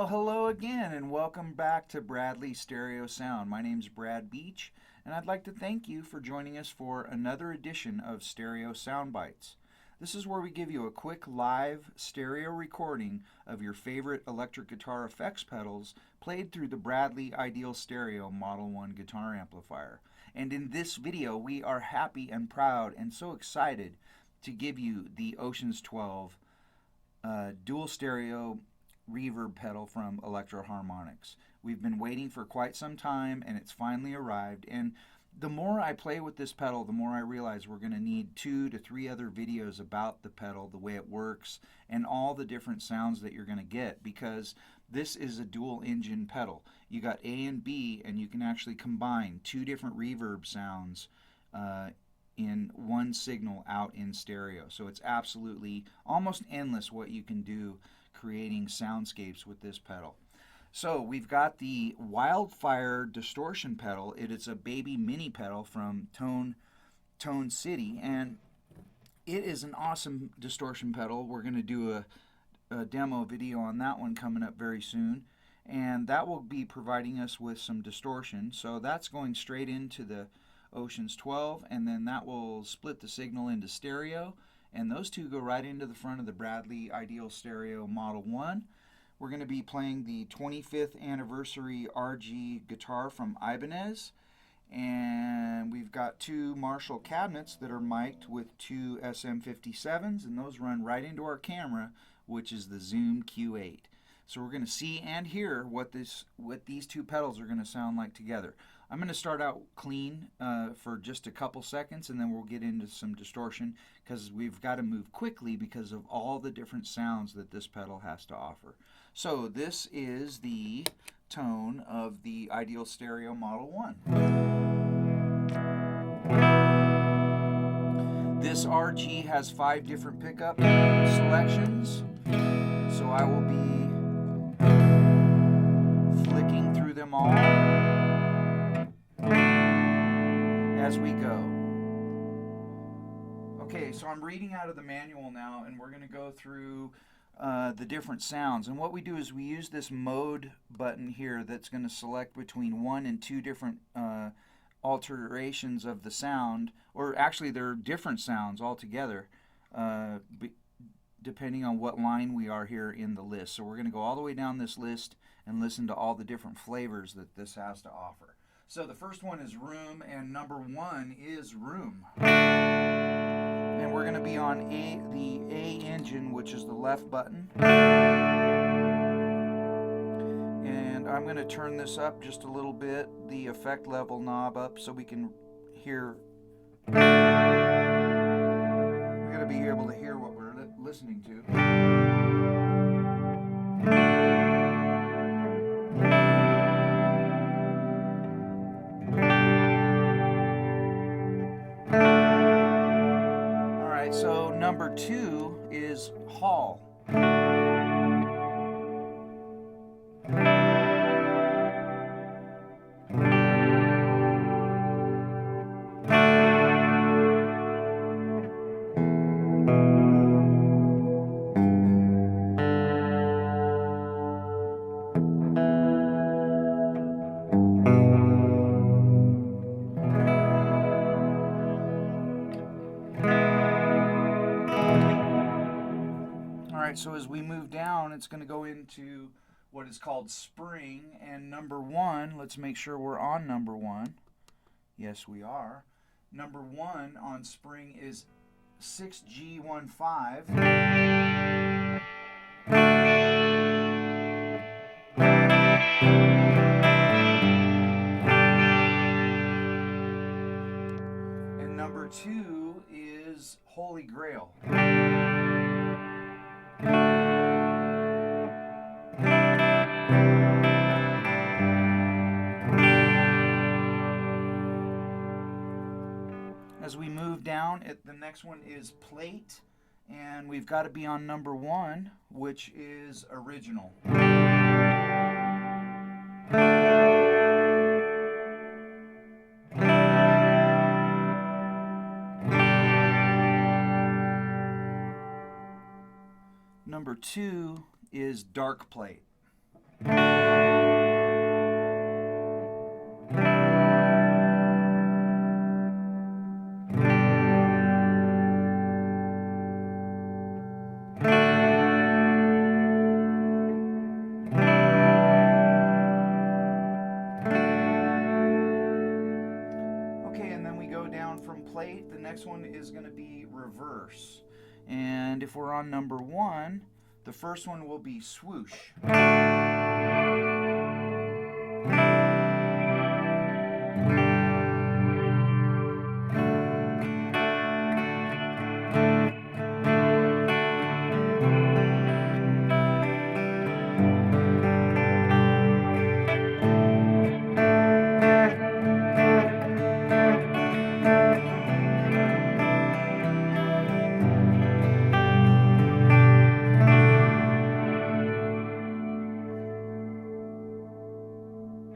Well, hello again and welcome back to Bradley Stereo Sound. My name's Brad Beach and I'd like to thank you for joining us for another edition of Stereo Sound Bites. This is where we give you a quick live stereo recording of your favorite electric guitar effects pedals played through the Bradley Ideal Stereo Model 1 guitar amplifier. And in this video we are happy and proud and so excited to give you the Oceans 12 dual stereo reverb pedal from Electro Harmonix. We've been waiting for quite some time and it's finally arrived, and the more I play with this pedal, the more I realize we're going to need 2 to 3 other videos about the pedal, the way it works, and all the different sounds that you're going to get, because this is a dual engine pedal. You got A and B, and you can actually combine 2 different reverb sounds in one signal out in stereo. So it's absolutely almost endless what you can do creating soundscapes with this pedal. So we've got the Wildfire distortion pedal. It is a baby mini pedal from Tone City, and it is an awesome distortion pedal. We're going to do a demo video on that one coming up very soon, and that will be providing us with some distortion. So that's going straight into the Oceans 12, and then that will split the signal into stereo, and those 2 go right into the front of the Bradley Ideal Stereo Model 1. We're going to be playing the 25th anniversary RG guitar from Ibanez, and we've got 2 Marshall cabinets that are mic'd with 2 SM57s, and those run right into our camera, which is the Zoom Q8. So we're going to see and hear what these 2 pedals are going to sound like together. I'm going to start out clean for just a couple seconds, and then we'll get into some distortion, because we've got to move quickly because of all the different sounds that this pedal has to offer. So this is the tone of the Ideal Stereo Model 1. This RG has 5 different pickup selections, so I will be flicking through them all as we go. Okay, so I'm reading out of the manual now, and we're going to go through the different sounds. And what we do is we use this mode button here that's going to select between 1 and 2 different alterations of the sound, or actually they're different sounds altogether, depending on what line we are here in the list. So we're going to go all the way down this list and listen to all the different flavors that this has to offer. So the first one is Room, and number 1 is Room. And we're going to be on the A engine, which is the left button. And I'm going to turn this up just a little bit, the effect level knob up, so we can hear. We're going to be able to hear what we're listening to. So number 2 is Hall. So as we move down, it's going to go into what is called Spring, and number 1, let's make sure we're on number 1. Yes, we are. Number 1 on Spring is 6G15. And number 2 is Holy Grail. As we move down, the next one is Plate, and we've got to be on number 1, which is Original. Number 2 is Dark Plate. Plate, the next one is going to be reverse. And if we're on number 1, the first one will be swoosh.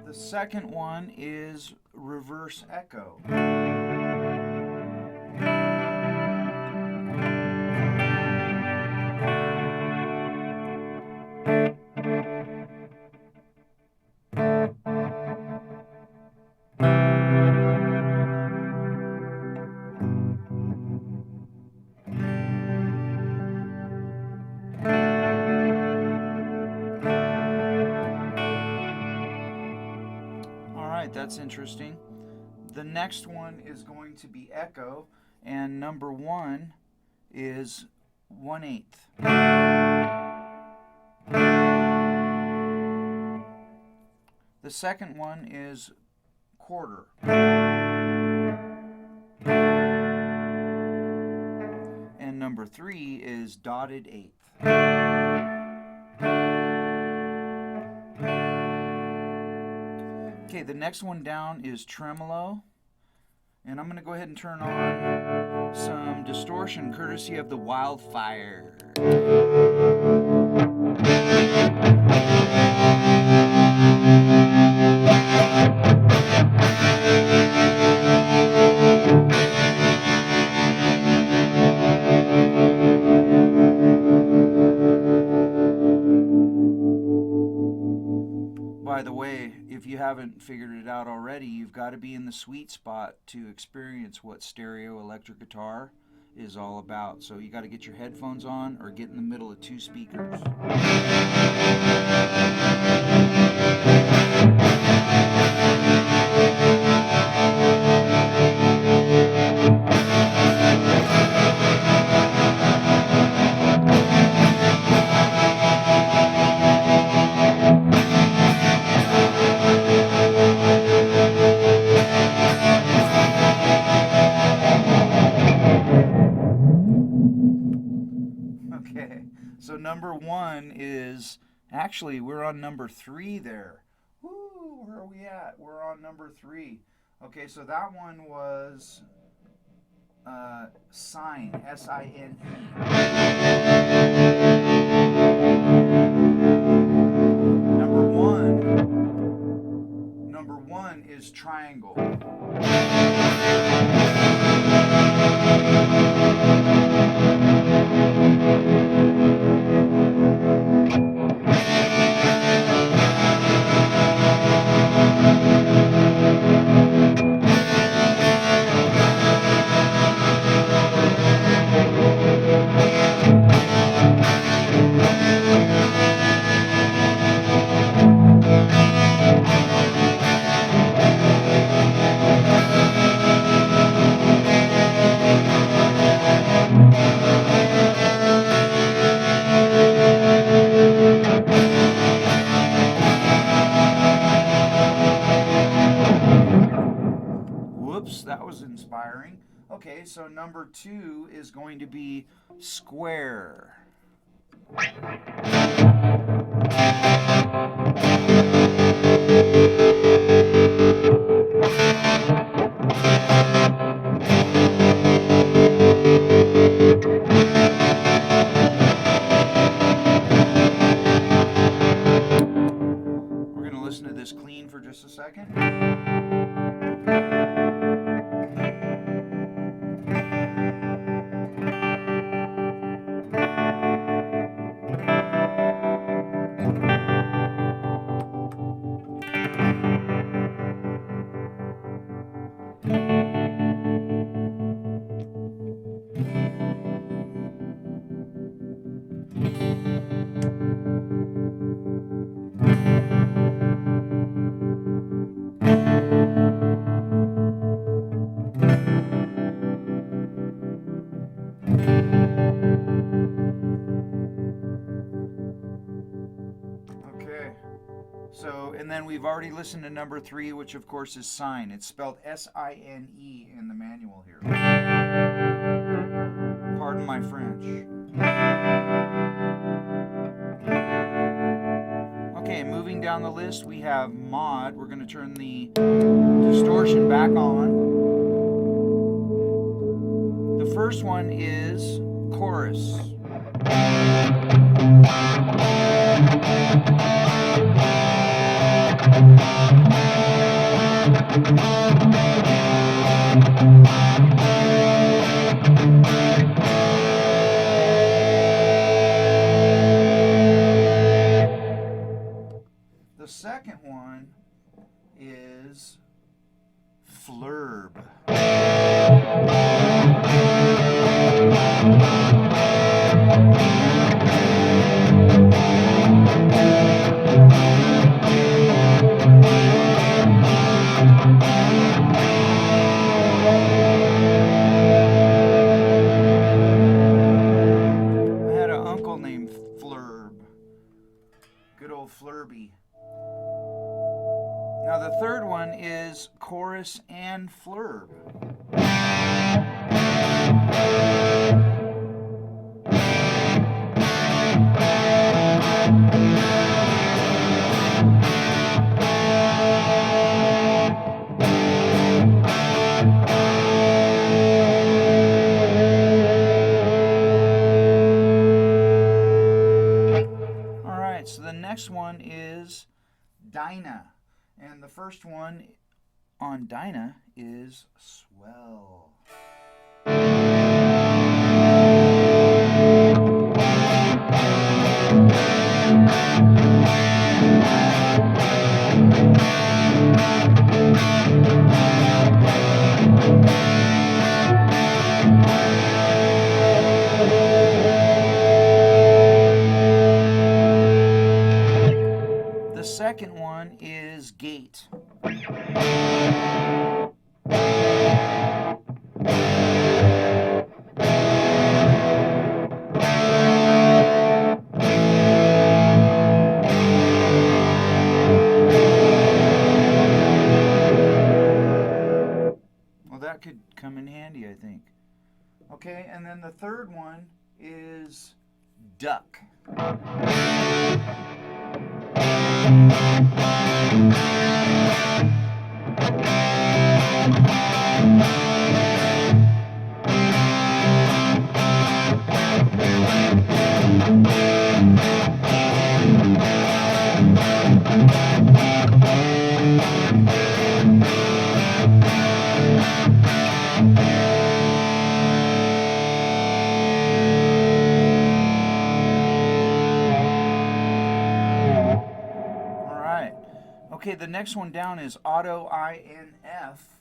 The second one is reverse echo. That's interesting. The next one is going to be echo, and number 1 is 1/8. The second one is quarter. And number 3 is dotted eighth. Okay, the next one down is tremolo, and I'm going to go ahead and turn on some distortion courtesy of the Wildfire. By the way, if you haven't figured it out already, you've got to be in the sweet spot to experience what stereo electric guitar is all about. So you got to get your headphones on or get in the middle of 2 speakers. So number 1 is, actually we're on number 3 there. Woo, where are we at? We're on number 3. Okay, so that one was sine, S-I-N-E. Number one is triangle. That was inspiring. Okay, so number 2 is going to be square. We're going to listen to this clean for just a second. So, and then we've already listened to number 3, which of course is sine. It's spelled S-I-N-E in the manual here. Pardon my French. Okay, moving down the list, we have mod. We're going to turn the distortion back on. The first one is chorus. The second one is flurb. Flurby. Now the third one is chorus and flurb. So the next one is Dyna, and the first one on Dyna is swell. The second one is gate. Well, that could come in handy, I think. Okay, and then the third one is duck. Okay, the next one down is auto INF,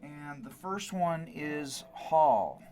and the first one is hall.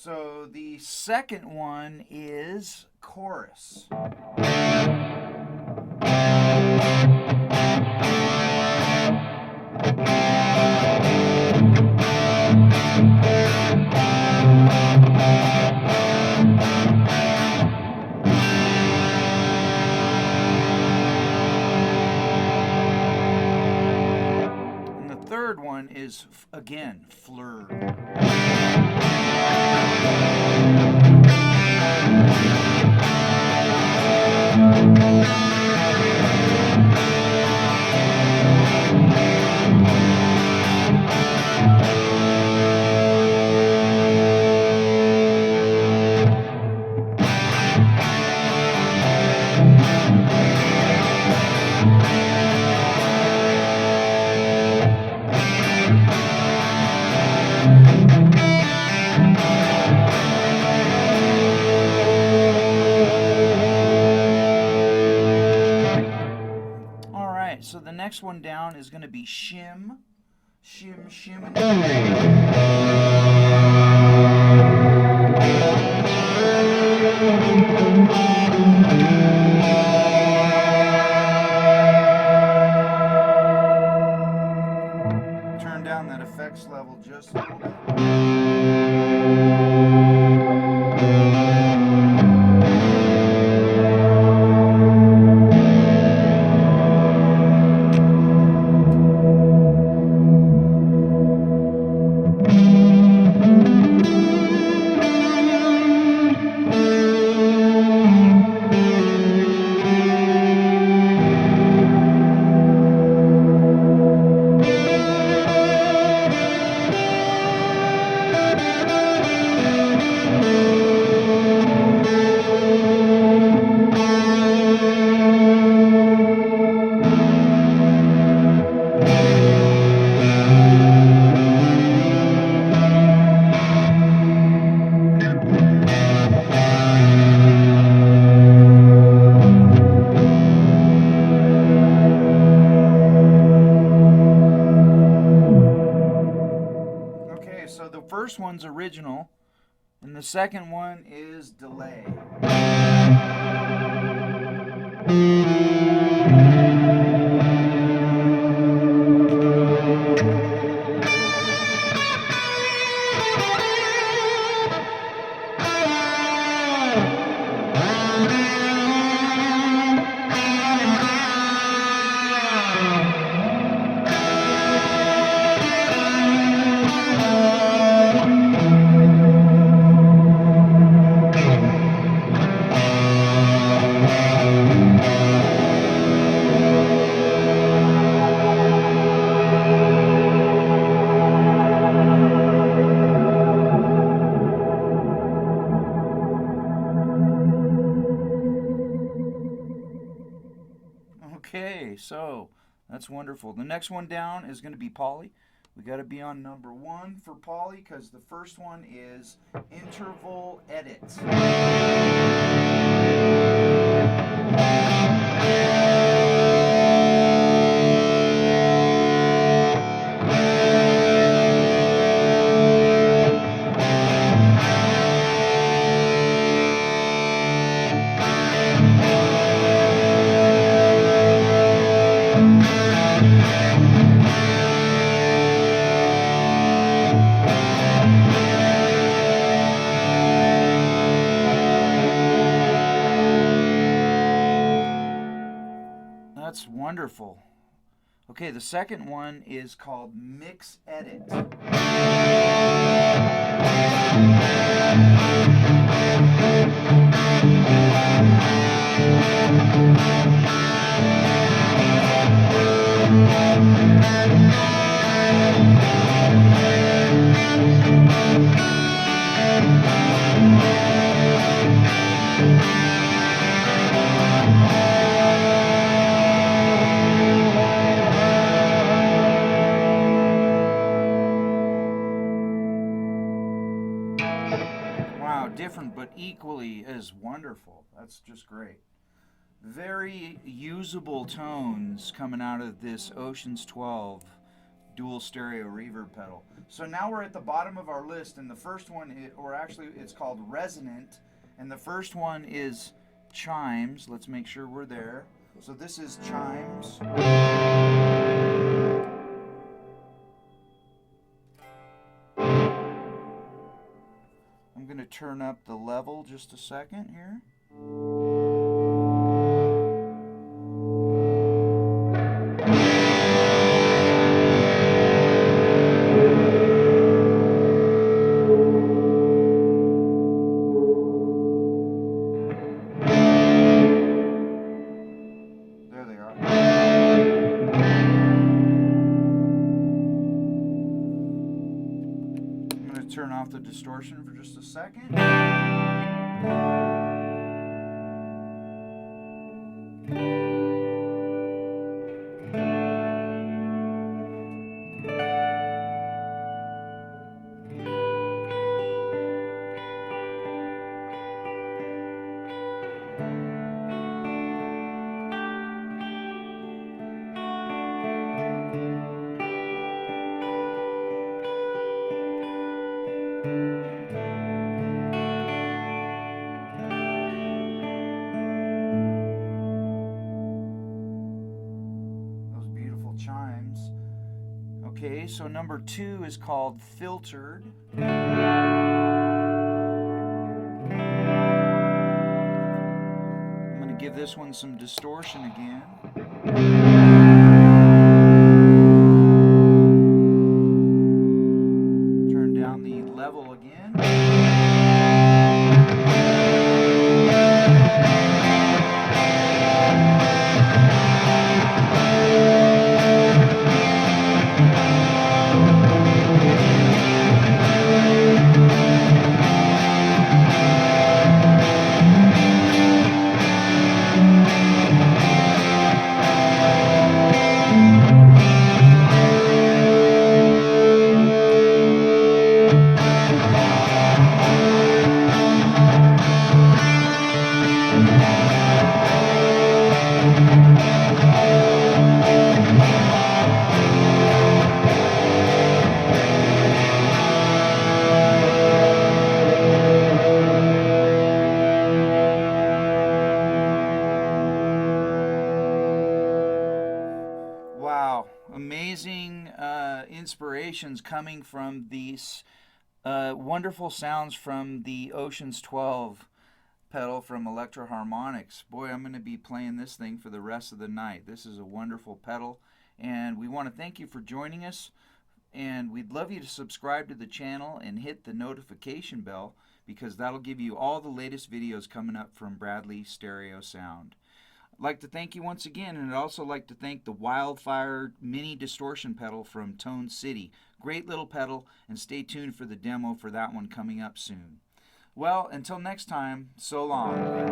So the second one is chorus. And the third one is, again, flurb. next one down is going to be shim. Shim, shim. Turn down that effects level just a little bit. So the first one's original, and the second one is delay. Okay, so that's wonderful. The next one down is going to be Paulie. We got to be on number 1 for Paulie because the first one is interval edit. That's wonderful. Okay, the second one is called Mix Edit. Wow, different but equally as wonderful. That's just great. Very usable tones coming out of this Oceans 12 dual stereo reverb pedal. So now we're at the bottom of our list, and the first one, or actually it's called Resonant, and the first one is Chimes. Let's make sure we're there. So this is Chimes. I'm going to turn up the level just a second here. There they are. I'm going to turn off the distortion for just a second. so number 2 is called Filtered. I'm going to give this one some distortion again. Turn down the level again. Wow, amazing inspirations coming from these wonderful sounds from the Oceans 12 pedal from Electro Harmonix. Boy, I'm going to be playing this thing for the rest of the night. This is a wonderful pedal, and we want to thank you for joining us, and we'd love you to subscribe to the channel and hit the notification bell, because that'll give you all the latest videos coming up from Bradley Stereo Sound. I'd like to thank you once again, and I'd also like to thank the Wildfire mini distortion pedal from Tone City. Great little pedal, and stay tuned for the demo for that one coming up soon. Well, until next time, so long.